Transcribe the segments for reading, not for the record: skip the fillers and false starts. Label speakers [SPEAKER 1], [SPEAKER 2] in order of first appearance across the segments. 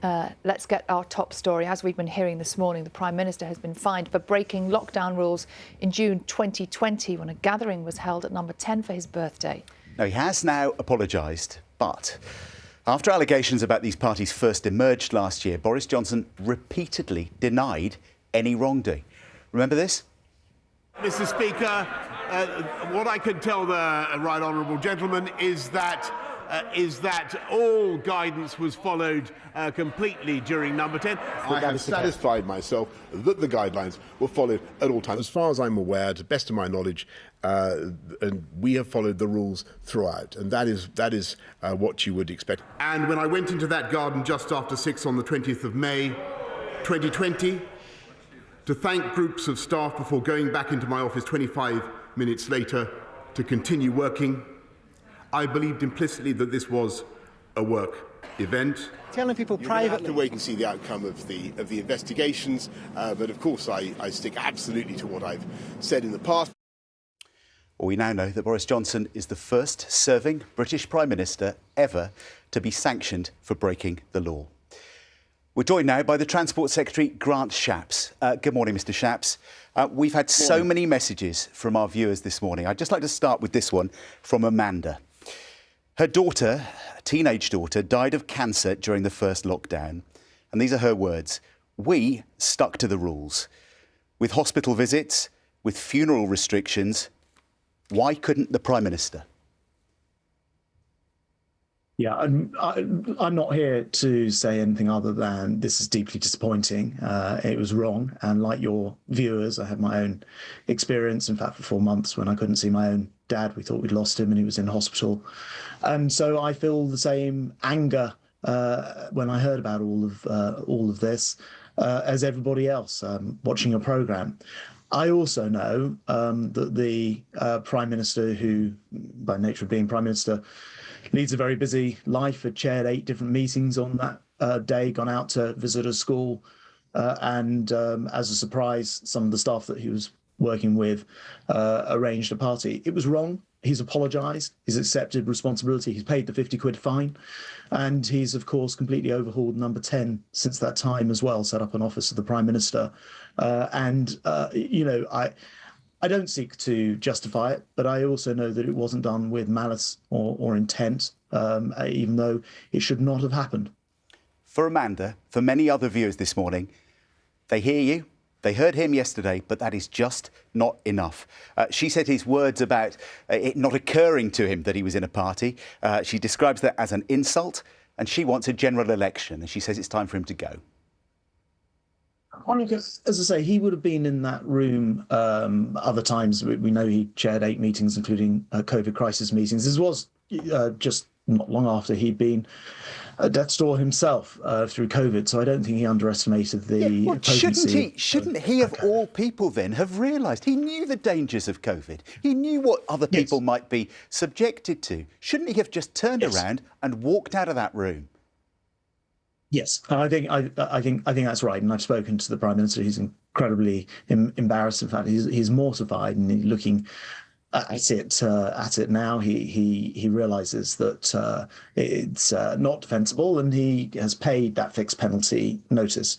[SPEAKER 1] Let's get our top story. As we've been hearing this morning, the Prime Minister has been fined for breaking lockdown rules in June 2020 when a gathering was held at number 10 for his birthday.
[SPEAKER 2] Now, he has now apologised, but after allegations about these parties first emerged last year, Boris Johnson repeatedly denied any wrongdoing. Remember this?
[SPEAKER 3] Mr. Speaker, what I can tell the right honourable gentleman is that all guidance was followed completely during number 10.
[SPEAKER 4] I have satisfied myself that the guidelines were followed at all times. As far as I'm aware, to the best of my knowledge, and we have followed the rules throughout, and that is what you would expect.
[SPEAKER 3] And when I went into that garden just after 6 on the 20th of May 2020, to thank groups of staff before going back into my office 25 minutes later to continue working, I believed implicitly that this was a work event.
[SPEAKER 5] Telling people privately.
[SPEAKER 4] You have to wait and see the outcome of the investigations, but of course I stick absolutely to what I've said in the past.
[SPEAKER 2] Well, we now know that Boris Johnson is the first serving British Prime Minister ever to be sanctioned for breaking the law. We're joined now by the Transport Secretary, Grant Shapps. Good morning, Mr Shapps. We've had so many messages from our viewers this morning. I'd just like to start with this one from Amanda. Her daughter, a teenage daughter, died of cancer during the first lockdown. And these are her words. We stuck to the rules. With hospital visits, with funeral restrictions, why couldn't the Prime Minister?
[SPEAKER 6] Yeah, I'm not here to say anything other than this is deeply disappointing. It was wrong. And like your viewers, I had my own experience. In fact, for 4 months when I couldn't see my own dad, we thought we'd lost him and he was in hospital. And so I feel the same anger when I heard about all of this as everybody else watching your programme. I also know that the Prime Minister, who by nature of being Prime Minister, leads a very busy life, had chaired 8 different meetings on that day, gone out to visit a school, and as a surprise, some of the staff that he was working with arranged a party. It was wrong. He's apologised. He's accepted responsibility. He's paid the 50 quid fine. And he's, of course, completely overhauled number 10 since that time as well, set up an office of the Prime Minister. You know, I don't seek to justify it, but I also know that it wasn't done with malice or intent, even though it should not have happened.
[SPEAKER 2] For Amanda, for many other viewers this morning, they hear you, they heard him yesterday, but that is just not enough. She said his words about it not occurring to him that he was in a party. She describes that as an insult, and she wants a general election, and she says it's time for him to go.
[SPEAKER 6] As I say, he would have been in that room other times. We know he chaired 8 meetings, including COVID crisis meetings. This was just not long after he'd been at death's door himself through COVID. So I don't think he underestimated the potency.
[SPEAKER 2] Shouldn't he, of all people, then have realised? He knew the dangers of COVID. He knew what other people might be subjected to. Shouldn't he have just turned around and walked out of that room?
[SPEAKER 6] Yes, I think that's right, and I've spoken to the Prime Minister. He's incredibly embarrassed. In fact, he's mortified, and looking at it now. He realises that it's not defensible, and he has paid that fixed penalty notice.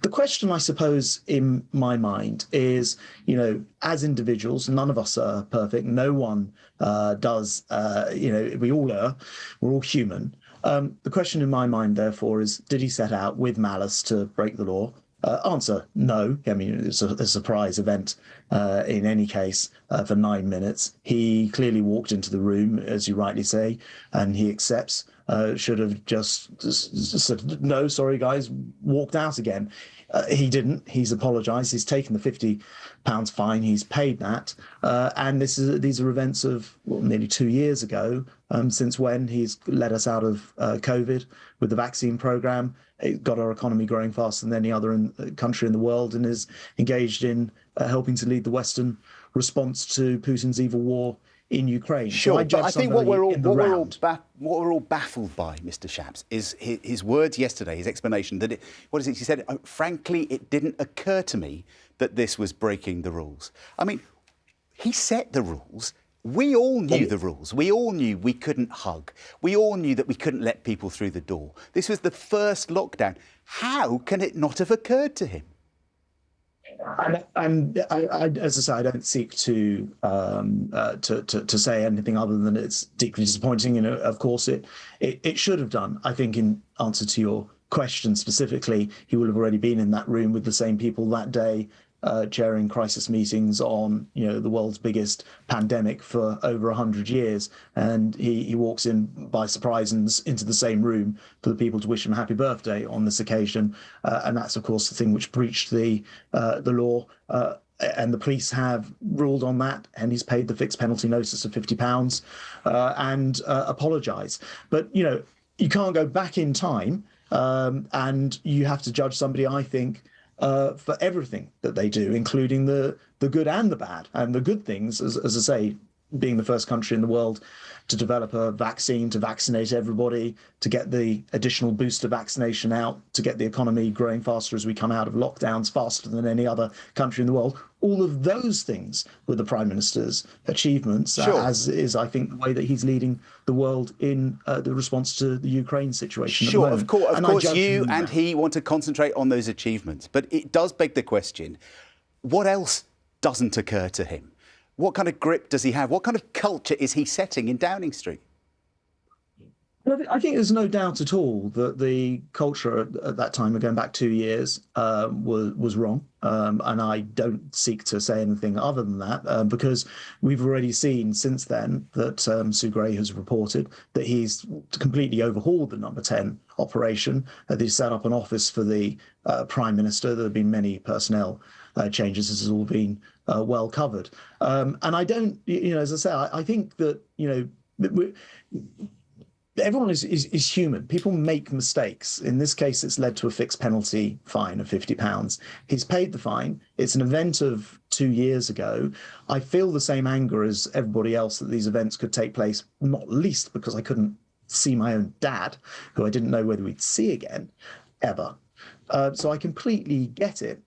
[SPEAKER 6] The question, I suppose, in my mind is, you know, as individuals, none of us are perfect. No one does. You know, we all are. We're all human. The question in my mind, therefore, is, did he set out with malice to break the law? Answer, no. I mean, it's a surprise event in any case for 9 minutes. He clearly walked into the room, as you rightly say, and he accepts, should have just said, no, sorry, guys, walked out again. He didn't. He's apologised. He's taken the £50 fine. He's paid that. And these are events of nearly 2 years ago, since when he's led us out of COVID with the vaccine programme. It got our economy growing faster than any other country in the world, and is engaged in helping to lead the Western response to Putin's evil war in Ukraine.
[SPEAKER 2] Sure, but I think what we're all baffled by, Mr Shapps, is his words yesterday, his explanation that he said, frankly, it didn't occur to me that this was breaking the rules. I mean, he set the rules. We all knew the rules. We all knew we couldn't hug. We all knew that we couldn't let people through the door. This was the first lockdown. How can it not have occurred to him?
[SPEAKER 6] And as I say, I don't seek to say anything other than it's deeply disappointing. Of course, it should have done. I think, in answer to your question specifically, he will have already been in that room with the same people that day, chairing crisis meetings on the world's biggest pandemic for over 100 years, and he walks in by surprise into the same room for the people to wish him happy birthday on this occasion, and that's of course the thing which breached the law. And the police have ruled on that, and he's paid the fixed penalty notice of £50 and apologised. But you can't go back in time, and you have to judge somebody, I think, for everything that they do, including the good and the bad. And the good things, as I say, being the first country in the world to develop a vaccine, to vaccinate everybody, to get the additional booster vaccination out, to get the economy growing faster as we come out of lockdowns, faster than any other country in the world. All of those things were the Prime Minister's achievements,
[SPEAKER 2] sure.
[SPEAKER 6] As is, I think, the way that he's leading the world in the response to the Ukraine situation.
[SPEAKER 2] Sure,
[SPEAKER 6] at the moment.
[SPEAKER 2] of course you and he want to concentrate on those achievements. But it does beg the question, what else doesn't occur to him? What kind of grip does he have? What kind of culture is he setting in Downing Street?
[SPEAKER 6] Well, I think there's no doubt at all that the culture at that time, going back 2 years, was wrong. And I don't seek to say anything other than that, because we've already seen since then that Sue Gray has reported that he's completely overhauled the Number 10 operation. They set up an office for the Prime Minister. There have been many personnel changes. This has all been well covered. And I don't, as I say, I think that, everyone is human. People make mistakes. In this case, it's led to a fixed penalty fine of £50. He's paid the fine. It's an event of 2 years ago. I feel the same anger as everybody else that these events could take place, not least because I couldn't see my own dad, who I didn't know whether we'd see again, ever. So I completely get it.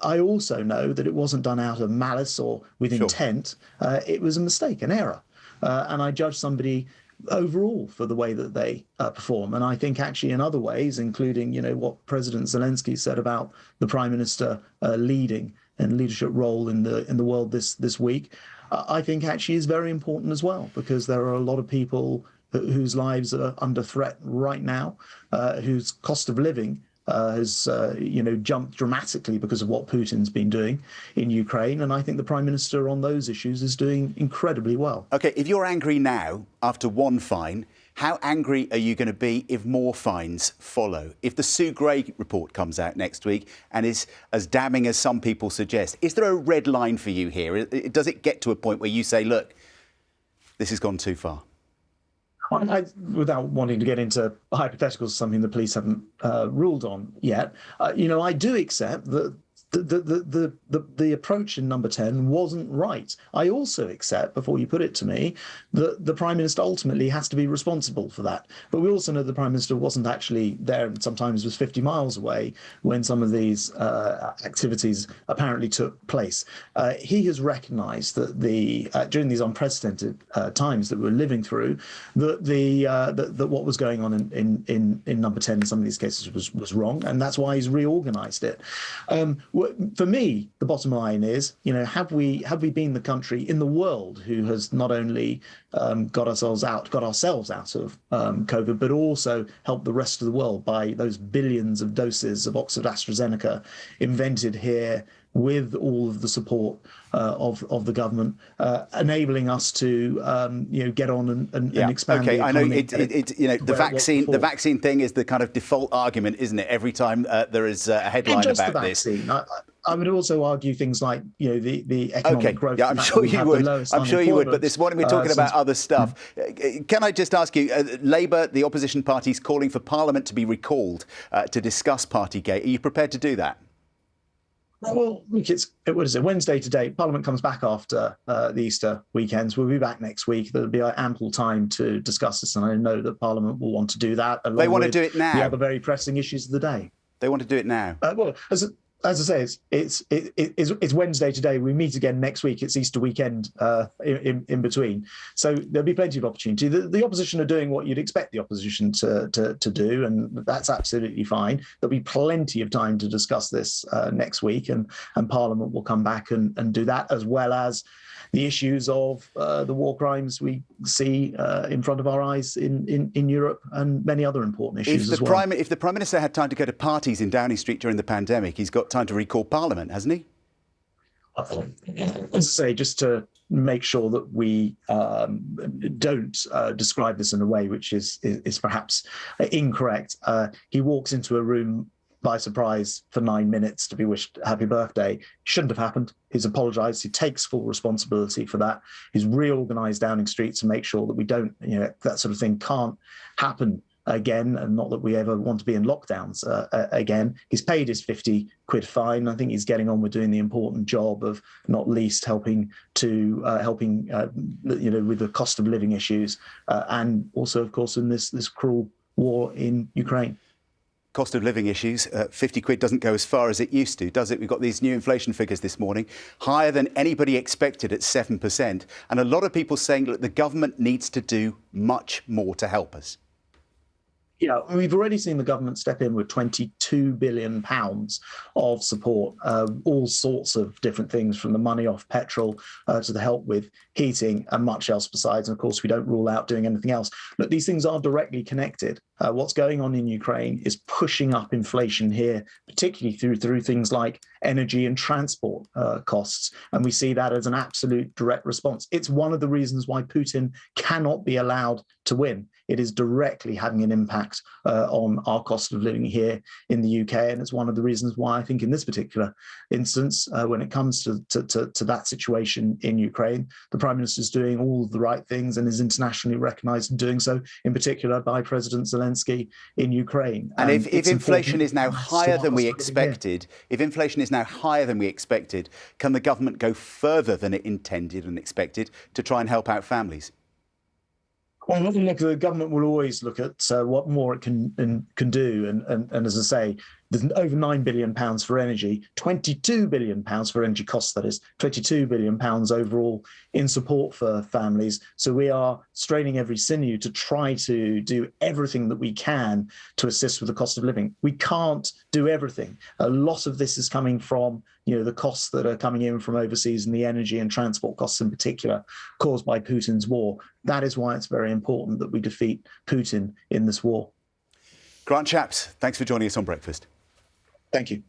[SPEAKER 6] I also know that it wasn't done out of malice or with intent. It was a mistake, an error. And I judge somebody overall for the way that they perform. And I think actually in other ways, including, what President Zelensky said about the Prime Minister leading and leadership role in the world this week, I think actually is very important as well, because there are a lot of people whose lives are under threat right now, whose cost of living has jumped dramatically because of what Putin's been doing in Ukraine. And I think the Prime Minister on those issues is doing incredibly well. OK,
[SPEAKER 2] if you're angry now after one fine, how angry are you going to be if more fines follow? If the Sue Gray report comes out next week and is as damning as some people suggest, is there a red line for you here? Does it get to a point where you say, look, this has gone too far?
[SPEAKER 6] Without wanting to get into hypotheticals, something the police haven't ruled on yet, I do accept that the approach in Number 10 wasn't right. I also accept, before you put it to me, that the Prime Minister ultimately has to be responsible for that. But we also know the Prime Minister wasn't actually there and sometimes was 50 miles away when some of these activities apparently took place. He has recognised that during these unprecedented times that we're living through, that what was going on in Number 10 in some of these cases was wrong, and that's why he's reorganised it. For me, the bottom line is, have we been the country in the world who has not only got ourselves out of COVID, but also helped the rest of the world by those billions of doses of Oxford AstraZeneca invented here with all of the support of the government, enabling us to get on and expand.
[SPEAKER 2] OK, I know the vaccine thing is the kind of default argument, isn't it? Every time there is a headline about this.
[SPEAKER 6] I would also argue things like, the economic growth.
[SPEAKER 2] Yeah, I'm sure you would. I'm sure you would. But this morning we're talking about other stuff. Can I just ask you, Labour, the opposition party, is calling for Parliament to be recalled to discuss PartyGate. Are you prepared to do that?
[SPEAKER 6] Well, look, it's Wednesday today. Parliament comes back after the Easter weekends. We'll be back next week. There'll be ample time to discuss this, and I know that Parliament will want to do that.
[SPEAKER 2] They want to do it now.
[SPEAKER 6] The other very pressing issues of the day.
[SPEAKER 2] They want to do it now.
[SPEAKER 6] As I say, it's Wednesday today. We meet again next week. It's Easter weekend in between, so there'll be plenty of opportunity. The opposition are doing what you'd expect the opposition to do, and that's absolutely fine. There'll be plenty of time to discuss this next week, and Parliament will come back and do that, as well as the issues of the war crimes we see in front of our eyes in Europe and many other important issues as well.
[SPEAKER 2] If the Prime Minister had time to go to parties in Downing Street during the pandemic, he's got time to recall Parliament, hasn't he?
[SPEAKER 6] As I say, just to make sure that we don't describe this in a way which is perhaps incorrect, he walks into a room by surprise for 9 minutes to be wished happy birthday. Shouldn't have happened. He's apologised. He takes full responsibility for that. He's reorganised Downing Street to make sure that we don't, that sort of thing can't happen again, and not that we ever want to be in lockdowns again. He's paid his 50 quid fine. I think he's getting on with doing the important job of not least helping with the cost of living issues, and also, of course, in this cruel war in Ukraine.
[SPEAKER 2] Cost of living issues, 50 quid doesn't go as far as it used to, does it? We've got these new inflation figures this morning, higher than anybody expected at 7%. And a lot of people saying that the government needs to do much more to help us.
[SPEAKER 6] Yeah, we've already seen the government step in with £22 billion of support, all sorts of different things, from the money off petrol to the help with heating and much else besides. And of course, we don't rule out doing anything else. Look, these things are directly connected. What's going on in Ukraine is pushing up inflation here, particularly through things like energy and transport costs. And we see that as an absolute direct response. It's one of the reasons why Putin cannot be allowed to win. It is directly having an impact on our cost of living here in the UK. And it's one of the reasons why I think in this particular instance, when it comes to that situation in Ukraine, the Prime Minister is doing all of the right things and is internationally recognised in doing so, in particular by President Zelensky in Ukraine.
[SPEAKER 2] And if inflation is now higher than we expected, can the government go further than it intended and expected to try and help out families?
[SPEAKER 6] Well, look, the government will always look at what more it can do. And as I say, there's over £9 billion for energy, £22 billion for energy costs, that is, £22 billion overall in support for families. So we are straining every sinew to try to do everything that we can to assist with the cost of living. We can't do everything. A lot of this is coming from the costs that are coming in from overseas, and the energy and transport costs in particular caused by Putin's war. That is why it's very important that we defeat Putin in this war.
[SPEAKER 2] Grant Shapps, thanks for joining us on Breakfast.
[SPEAKER 6] Thank you.